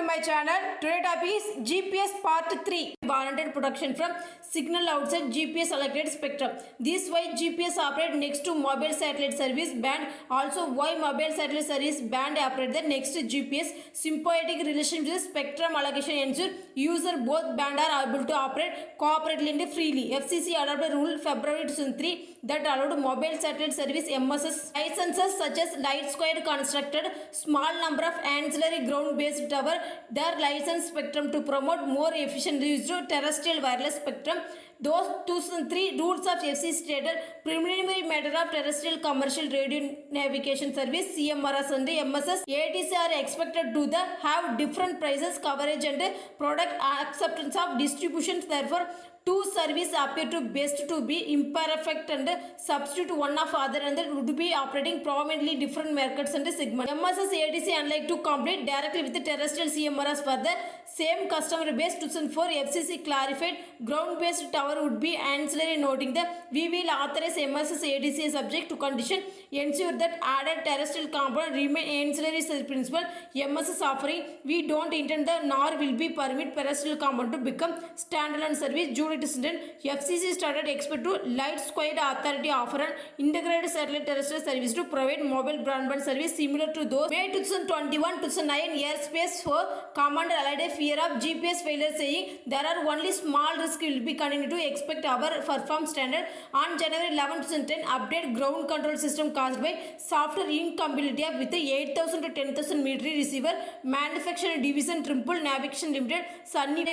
my channel. Today topic is GPS part 3. Warranted protection from signal outside GPS allocated spectrum. This why GPS operate next to mobile satellite service band. Also why mobile satellite service band operate the next to GPS. Symbiotic relation with spectrum allocation ensure user both band are able to operate cooperatively freely. FCC adopted rule February 2003 that allowed mobile satellite service MSS licenses such as Light Square constructed small number of ancillary ground-based tower their license spectrum to promote more efficient use of terrestrial wireless spectrum. Those 2003 rules of FCC stated preliminary matter of terrestrial commercial radio navigation service CMRS and MSS ATC are expected to have different prices, coverage and product acceptance of distributions. Therefore, two services appear to best to be imperfect and substitute one of other and would be operating prominently different markets and segments. MSS ATC unlike to compete directly with the terrestrial CMRS for the same customer base. 2004 FCC clarified ground-based tower would be ancillary, noting that we will authorize MSS ATC subject to condition ensure that added terrestrial component remain ancillary principle. MSS offering we don't intend the nor will be permit terrestrial component to become standalone service. July 2000 FCC started expect to Light Square Authority offer an integrated satellite terrestrial service to provide mobile broadband service similar to those. May 2021-2009 airspace for Commander allied a fear of GPS failure, saying there are only small risk will be continued to expect our perform standard. On January 11, 2010 update ground control system caused by software incompatibility with the 8,000 to 10,000 military receiver manufacturing division Trimble Navigation Limited Sunny.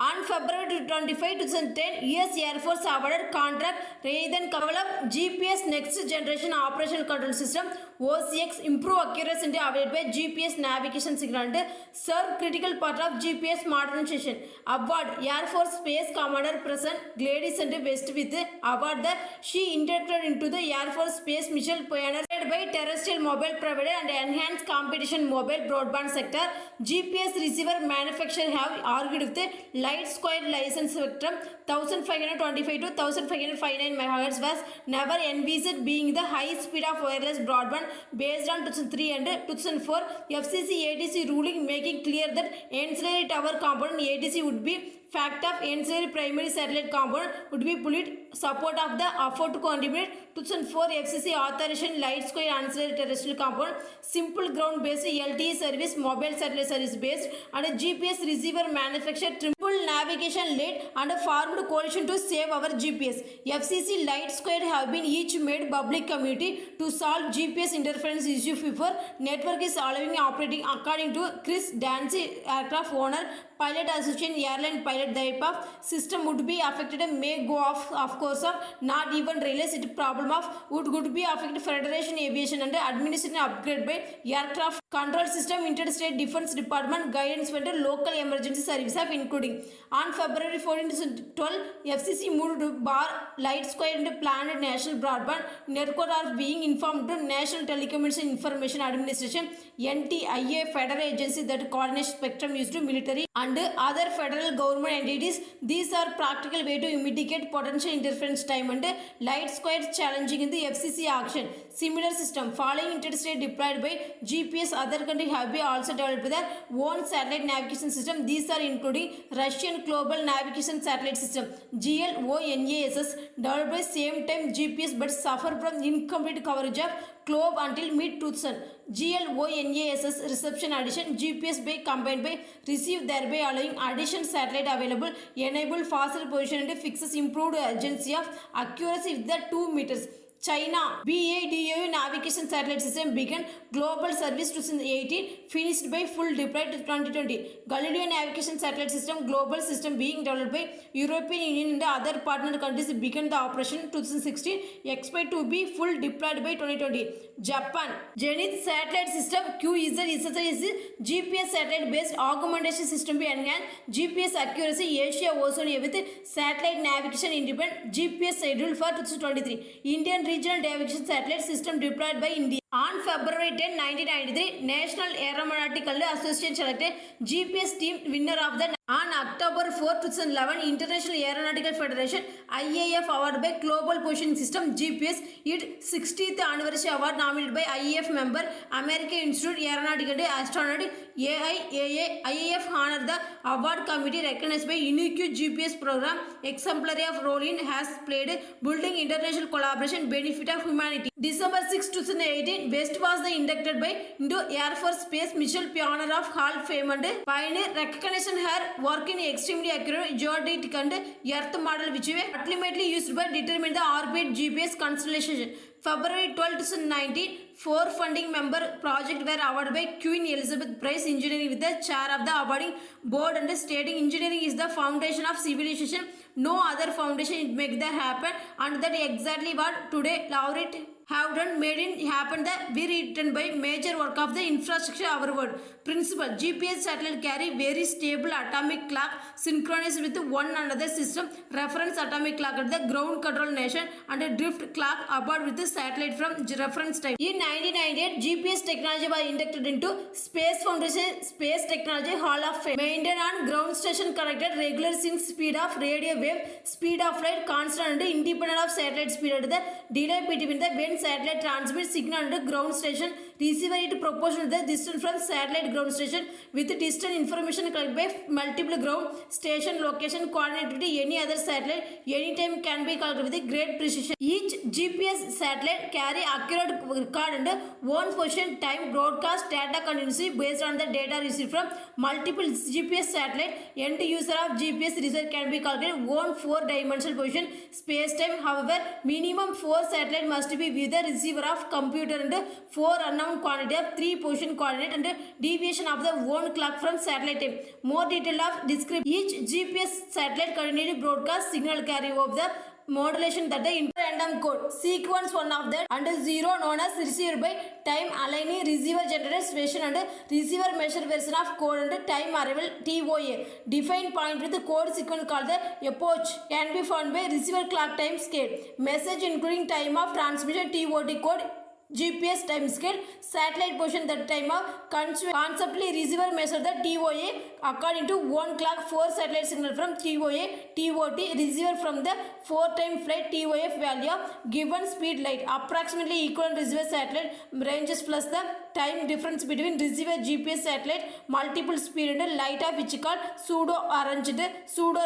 On February 25, 2010, US Air Force awarded contract rather than develop GPS Next Generation Operational Control System OCX improve accuracy and awarded by GPS navigation signal and serve critical part of GPS modernization. Award Air Force Space Commander President Gladys and West with award that she integrated into the Air Force Space Mission pioneered by terrestrial mobile provider and enhanced competition mobile broadband sector. GPS receiver manufacturer have argued with the Light Square license spectrum 1525 to 1559 MHz was never envisaged being the high speed of wireless broadband based on 2003 and 2004 FCC ATC ruling, making clear that ancillary tower component ATC would be fact of ancillary primary satellite component would be bullet support of the effort to contribute. 2004 FCC authorization Light Square ancillary terrestrial component simple ground based LTE service mobile satellite service based and a GPS receiver manufacturer Trimble Navigation led and formed coalition to save our GPS. FCC Light Square have been each made public committee to solve GPS interference issue before network is allowing operating according to Chris Dancy, aircraft owner pilot association airline pilot. The type of system would be affected may go off of course of not even realize it problem of would be affected Federation Aviation and administration upgrade by aircraft control system interstate defense department guidance vendor local emergency service of including. On February 14, 2012 FCC moved to bar Light Square and planned national broadband network are being informed to National Telecommunication Information Administration NTIA federal agency that coordinates spectrum used to military and other federal government entities. These are practical way to mitigate potential interference time and Light Square challenging in the FCC action. Similar system following interstate deployed by GPS other countries have been also developed their own satellite navigation system. These are including Russian Global Navigation Satellite System GLONASS developed by same time GPS but suffer from incomplete coverage of globe until mid 2000. GLONASS reception addition GPS by combined by receive thereby allowing addition satellite available enable faster position and fixes improved urgency of accuracy with the 2 meters. China BADO navigation satellite system began global service 2018 finished by full deployed 2020. Galileo navigation satellite system global system being developed by European Union and other partner countries began the operation 2016 expect to be full deployed by 2020. Japan Zenith satellite system QEZ is GPS satellite based augmentation system be enhanced GPS accuracy Asia Oceania with satellite navigation independent GPS scheduled for 2023. Indian regional navigation satellite system deployed by India. On February 10, 1993, National Aeronautical Association selected GPS team winner of the on October 4, 2011, International Aeronautical Federation IAF award by Global Positioning System GPS its 60th anniversary award nominated by IAF member American Institute Aeronautical and Astronautics AIAA. IAF honored the award committee recognized by unique GPS program exemplary of role in has played building international collaboration benefit of humanity. December 6, 2018, West was the inducted by into Air Force Space Mission Pioneer of Hall of Fame and Pioneer recognition her work in extremely accurate geodetic and Earth model which were ultimately used by determine the orbit GPS constellation. February 12, 2019, 4 funding member project were awarded by Queen Elizabeth Prize Engineering with the chair of the awarding board and stating engineering is the foundation of civilization. No other foundation make that happen and that exactly what today laureate have done made it happen that be written by major work of the infrastructure our world. Principle GPS satellite carry very stable atomic clock synchronized with one another system reference atomic clock at the ground control nation and a drift clock aboard with the satellite from reference time. In 1998, GPS technology was inducted into Space Foundation Space Technology Hall of Fame. Maintained on ground station connected regular sync speed of radio wave, speed of light constant and independent of satellite speed at the delay between the when satellite transmits signal to ground station receiver it proportional to the distance from satellite ground station with distant information collected by multiple ground station location coordinate to any other satellite anytime can be calculated with great precision. Each GPS satellite carry accurate record and own position time broadcast data continuously based on the data received from multiple GPS satellite. End user of GPS result can be calculated one 4-dimensional position space time. However, minimum 4 satellite must be with the receiver of computer and 4 unknown quantity of 3 position coordinate and deviation of the one clock from satellite time. More detail of description. Each GPS satellite continually broadcast signal carry over the modulation that the random code sequence one of that and 0 known as receiver by time aligning receiver generated station and receiver measure version of code and time arrival TOA. Defined point with the code sequence called the epoch can be found by receiver clock time scale. Message including time of transmission TOT code GPS time scale, satellite position that time of conceptually receiver measure the TOA according to 1 clock 4 satellite signal from TOA, TOT receiver from the 4 time flight TOF value of given speed light approximately equal receiver satellite ranges plus the time difference between receiver GPS satellite multiple speed and light of which called pseudo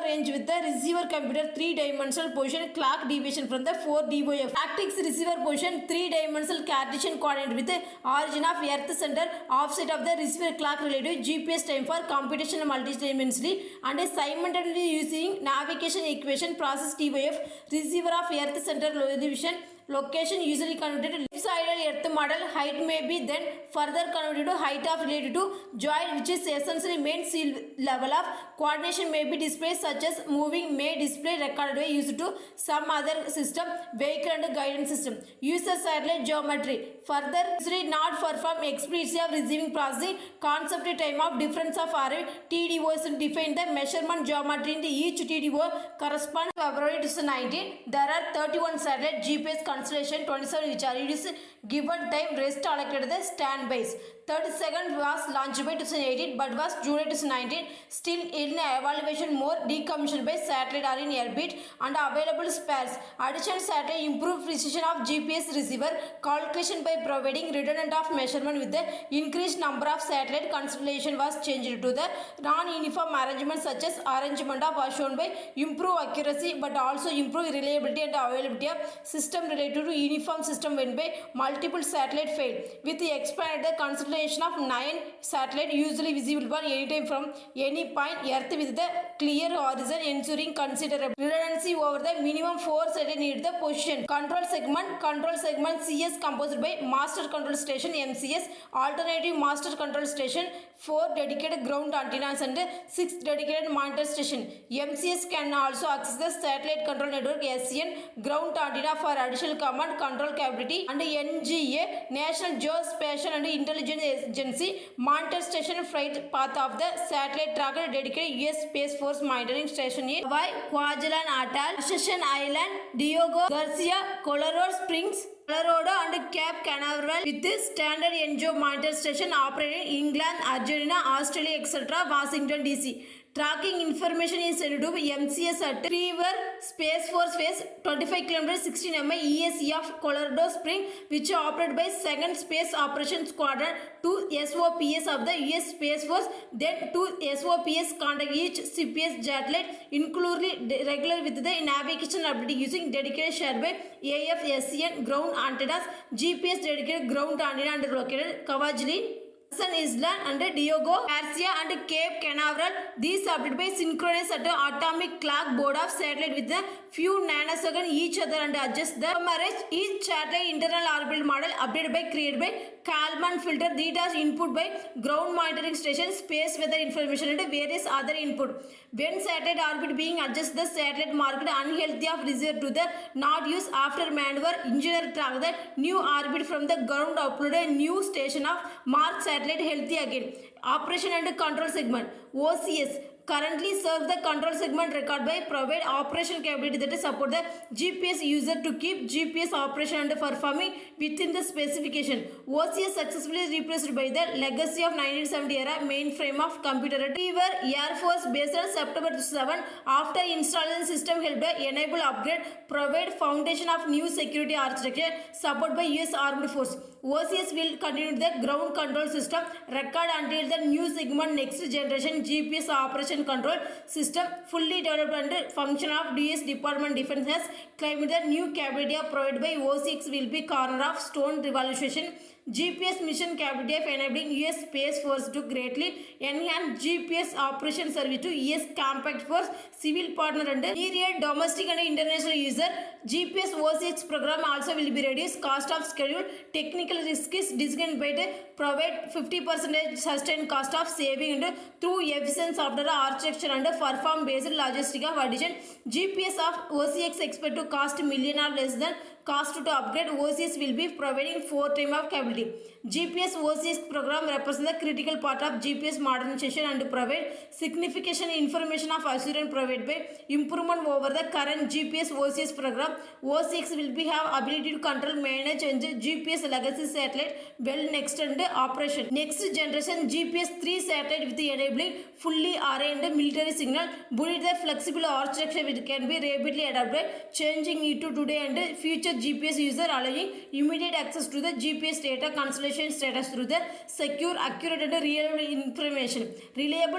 range with the receiver computer 3-dimensional position clock deviation from the 4 DOF. Tactics receiver position 3-dimensional Cartesian coordinate with the origin of earth center offset of the receiver clock related GPS time for computation multidimensionally and simultaneously using navigation equation process TOF receiver of earth center division location usually converted to left-sided earth model height may be then further converted to height of related to joint which is essentially main sea level of coordination may be displayed such as moving may display recorded way used to some other system vehicle and guidance system. User satellite geometry further usually not perform explicitly of receiving processing concept time of difference of array TDOs and define the measurement geometry in the each TDO correspond to February 2019. There are 31 satellite GPS constellation 27 which are used given time rest allocated the standbys. 32nd was launched by 2018 but was July 2019 still in evaluation more decommissioned by satellite are in orbit and available spares. Additional satellite improved precision of GPS receiver calculation by providing redundant of measurement with the increased number of satellite constellation was changed to the non-uniform arrangement such as arrangement of was shown by improve accuracy but also improve reliability and availability of system related to uniform system when by multiple satellite fail. With the expanded the constellation of 9 satellite usually visible anytime from any point earth with the clear horizon ensuring considerable redundancy over the minimum 4 satellite need the position. Control segment CS composed by master control station MCS, alternative master control station, 4 dedicated ground antennas and 6 dedicated monitor station. MCS can also access the satellite control network SCN ground antenna for additional command control capability and NGA National Geospatial and Intelligence Agency monitor station flight path of the satellite tracker dedicated US Space Force monitoring station in Hawaii, Kwajalein Atoll, Ascension Island, Diego Garcia, Colorado Springs, Colorado and Cape Canaveral with standard NGO monitor station operated in England, Argentina, Australia, etc. Washington DC. Tracking information is sent to MCS at Trevor Space Force Phase 25 km 16 mi ESE of Colorado Springs, which is operated by 2nd Space Operations Squadron, 2 SOPS of the US Space Force. Then 2 SOPS contact each CPS satellite, including regular with the navigation update using dedicated shared by AFSCN ground antennas. GPS dedicated ground antenna and located Kwajalein Island and Diego Garcia and Cape Canaveral. These updated by synchronous at the atomic clock board of satellite with a few nanoseconds each other and adjust the marriage. Each satellite internal orbital model updated by created by Kalman filter. Data input by ground monitoring station, space weather information and various other input. When satellite orbit being adjusted, the satellite marked unhealthy of reserve to the not use after maneuver. Engineer track the new orbit from the ground, upload a new station of mark satellite healthy again. Operation and control segment OCS currently serve the control segment record by provide operation capability that support the GPS user to keep GPS operation and performing within the specification. OCS successfully replaced by the legacy of 1970 era mainframe of computer Retriever Air Force based on September 7 after installing system helped enable upgrade provide foundation of new security architecture support by US Armed Force. OCS will continue the ground control system record until the new segment next generation GPS operation control system fully developed and function of US Department Defense has claimed the new capability provided by OCS will be corner of stone revolution. GPS mission capability of enabling US Space Force to greatly enhance GPS operation service to US Compact Force civil partner and myriad domestic and international user. GPS OCX program also will be reduced cost of schedule. Technical risk is designed by the provide 50% sustained cost of saving and through efficient software architecture and perform based logistic of addition. GPS of OCX expect to cost million or less than cost to upgrade. OCS will be providing 4 times of capability. GPS OCS program represents the critical part of GPS modernization and provide significant information of assurance provided by improvement over the current GPS OCS program. OCX will be have ability to control, manage and GPS legacy satellite well next and operation. Next generation GPS 3 satellite with enabling fully arrayed military signal. Bullet the flexible architecture which can be rapidly adapted, changing it to today and future GPS user, allowing immediate access to the GPS data constellation status through the secure, accurate and reliable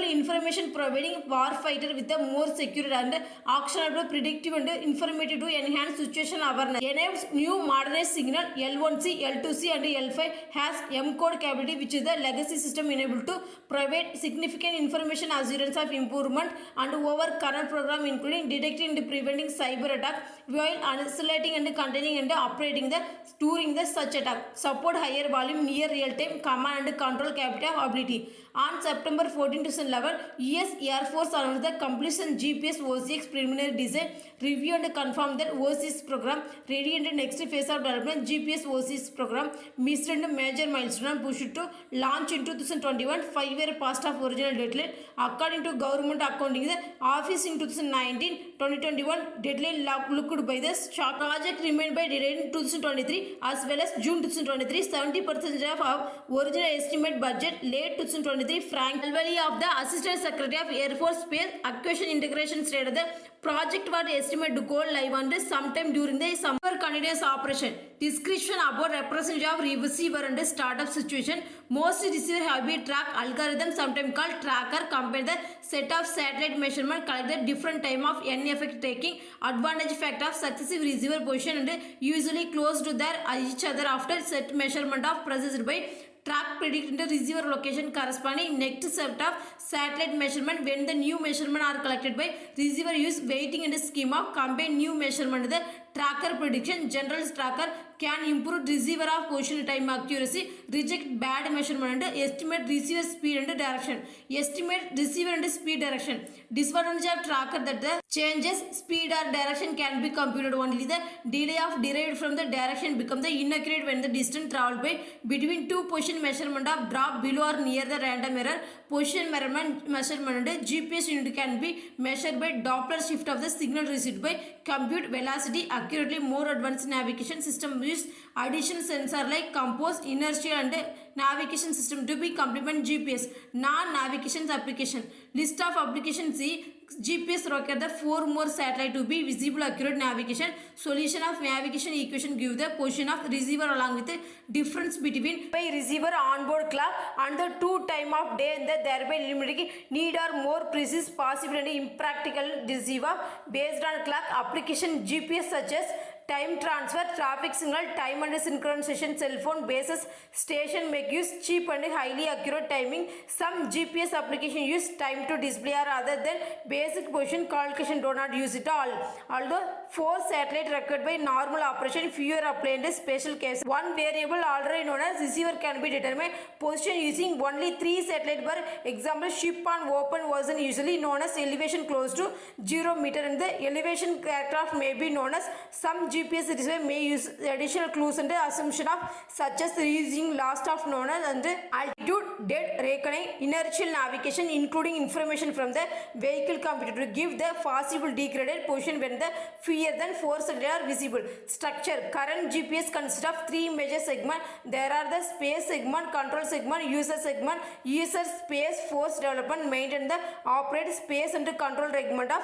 information providing warfighter with a more secure and actionable, predictive and informative to enhance situation awareness. Enables new modernized signal L1C, L2C and L5 has M-code capability which is the legacy system enabled to provide significant information assurance of improvement and over current program including detecting and preventing cyber attack while isolating and containing and operating the during the such attack. Support higher volume near real-time command and control capability ability. On September 14, 2011, US Air Force announced the completion GPS OCX preliminary design review and confirmed that OCX program ready in the next phase of development. GPS OCX program missed and major milestone pushed to launch in 2021, 5-year past of original deadline. According to government accounting, the office in 2019-2021 deadline looked by the shock. Project remained by deadline in 2023 as well as June 2023. 70% of original estimate budget late 2023. Frank Alvali of the Assistant Secretary of Air Force Space Acquisition Integration stated the project was estimated to go live under sometime during the summer continuous operation. Description about representation of receiver and startup situation. Most receiver have been track algorithm, sometimes called tracker, compare the set of satellite measurement, collect the different time of N effect taking advantage fact of successive receiver position and usually close to their each other after set measurement of processed by track predict the receiver location corresponding next set of satellite measurement. When the new measurement are collected by receiver use weighting and schema compare new measurement the tracker prediction. General tracker can improve receiver of position time accuracy, reject bad measurement and estimate receiver speed and direction. Estimate receiver and speed direction. Disadvantage of tracker that the changes speed or direction can be computed only. The delay of derived from the direction become the inaccurate when the distance traveled by between two position measurement of drop below or near the random error. Position measurement and GPS unit can be measured by Doppler shift of the signal received by compute velocity accurately. More advanced navigation system use additional sensor like compass, inertial and navigation system to be complement GPS. Non-navigation application. List of applications see GPS require the 4 more satellite to be visible accurate navigation. Solution of navigation equation give the position of receiver along with the difference between by receiver onboard clock and the 2 time of day and the thereby limiting need or more precise possible and impractical receiver based on clock application GPS such as time transfer, traffic signal, time and synchronization, cell phone basis station make use cheap and highly accurate timing. Some GPS application use time to display or other than basic position calculation do not use it all. Although 4 satellite required by normal operation, fewer applied in special case. One variable already known as receiver can be determined position using only 3 satellite per example ship on open version usually known as elevation close to 0 meter and the elevation aircraft may be known as some GPS receiver may use additional clues and assumption of such as using last of known as and altitude, dead reckoning, inertial navigation including information from the vehicle computer to give the possible degraded position when the fewer than 4 satellites are visible. Structure. Current GPS consists of 3 major segments. There are the space segment, control segment, user segment. User space force development maintain the operate space and control segment of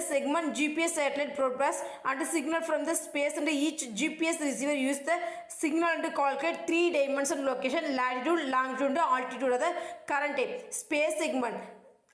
segment GPS satellite broadcast and signal from the space and each GPS receiver use the signal and calculate 3 dimension location latitude, longitude and altitude of the current type. Space segment.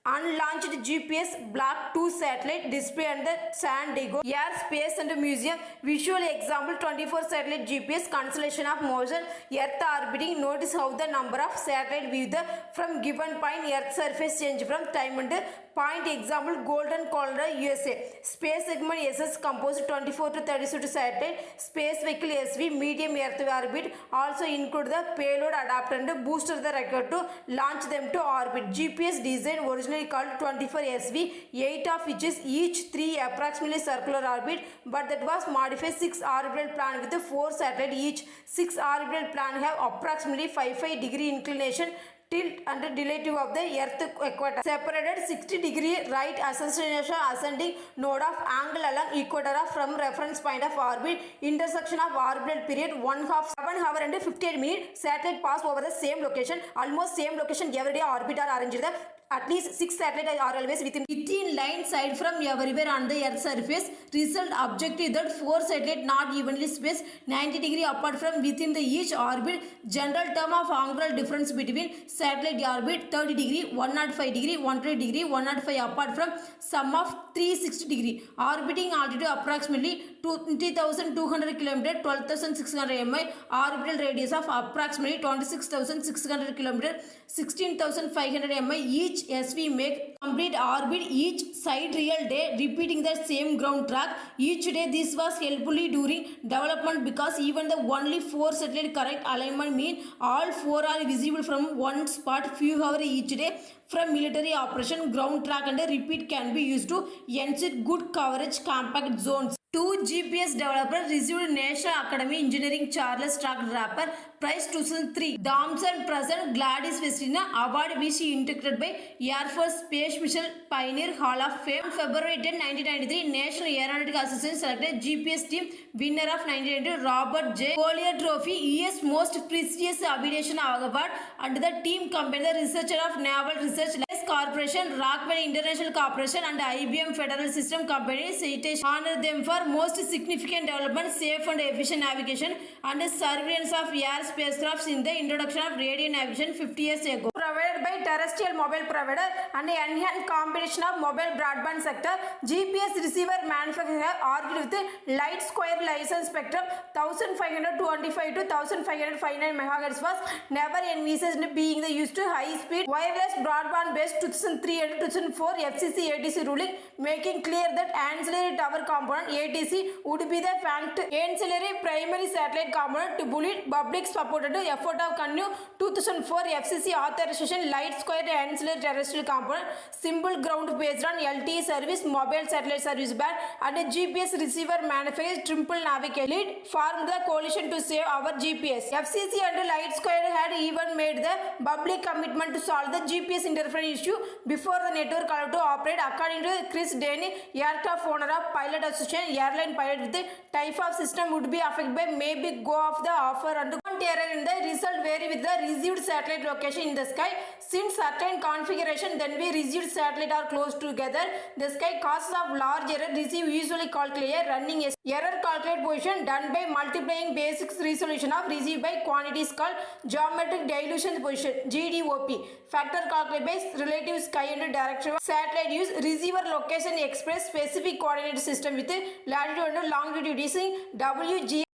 Unlaunched GPS Block 2 satellite display under San Diego Air Space and Museum. Visual example 24 satellite GPS constellation of motion Earth orbiting. Notice how the number of satellite view the from given point Earth surface change from time and point. Example Golden Colorado USA. Space segment SS composed 24 to 36 satellite. Space vehicle SV medium Earth orbit also include the payload adapter and booster the record to launch them to orbit. GPS design originally called 24 SV, 8 of which is each 3 approximately circular orbit, but that was modified 6 orbital plan with 4 satellite. Each 6 orbital plan have approximately 55 degree inclination tilt and relative of the earth equator, separated 60 degree right ascending node of angle along equator from reference point of orbit, intersection of orbital period 1 half 7 hour and 58 minutes. Satellite pass over the same location, almost same location every day. Orbit are arranged the at least 6 satellites are always within line side from everywhere on the earth surface. Result objective that 4 satellites not evenly spaced 90 degree apart from within the each orbit. General term of angular difference between satellite orbit 30 degree, 105 degree, 120 degree, 105 apart from sum of 360 degree. Orbiting altitude approximately 20,200 km, 12,600 mi. Orbital radius of approximately 26,600 km, 16,500 mi. Each SV make complete orbit each side real day, repeating the same ground track each day. This was helpfully during development because even the only 4 satellite correct alignment mean all 4 are visible from one spot few hours each day. From military operation, ground track and repeat can be used to ensure good coverage compact zones. 2 GPS developer received National Academy Engineering Charles Track Draper Prize 2003. Thomson present Gladys Festina Award which integrated by Air Force Space Mission Pioneer Hall of Fame. February 10, 1993, National Aeronautical Association selected GPS team winner of 1992 Robert J. Collier Trophy ES Most Prestigious Aviation Award and the team combined the researcher of Naval Research Corporation, Rockwell International Corporation and IBM Federal System Company citation honored them for most significant development, safe and efficient navigation and surveillance of air spacecrafts in the introduction of radio navigation 50 years ago. Provided by terrestrial mobile provider and enhanced competition of mobile broadband sector, GPS receiver manufacturer argued with light square license spectrum 1525 to 1559 MHz was never envisaged being the used to high speed wireless broadband based 2003 and 2004 FCC ATC ruling, making clear that ancillary tower component ATC would be the fact ancillary primary satellite component to bullet public supported effort of continue 2004 FCC authorization Association Light Square Ancillary Terrestrial Component, Simple Ground based on LTE service, Mobile Satellite Service Band, and a GPS receiver manufacturer Trimble Navigate. Lead formed the coalition to save our GPS. FCC and Light Square had even made the public commitment to solve the GPS interference issue before the network allowed to operate. According to Chris Denny, aircraft owner of Pilot Association, airline pilot with the type of system would be affected by maybe go off the offer and error in the result vary with the received satellite location in the sky. Since certain configuration then we received satellite are close together, the sky causes of large error receive usually calculate running error calculate position done by multiplying basic resolution of received by quantities called geometric dilution position GDOP. Factor calculate by relative sky and direction of satellite use receiver location express specific coordinate system with latitude and longitude using WG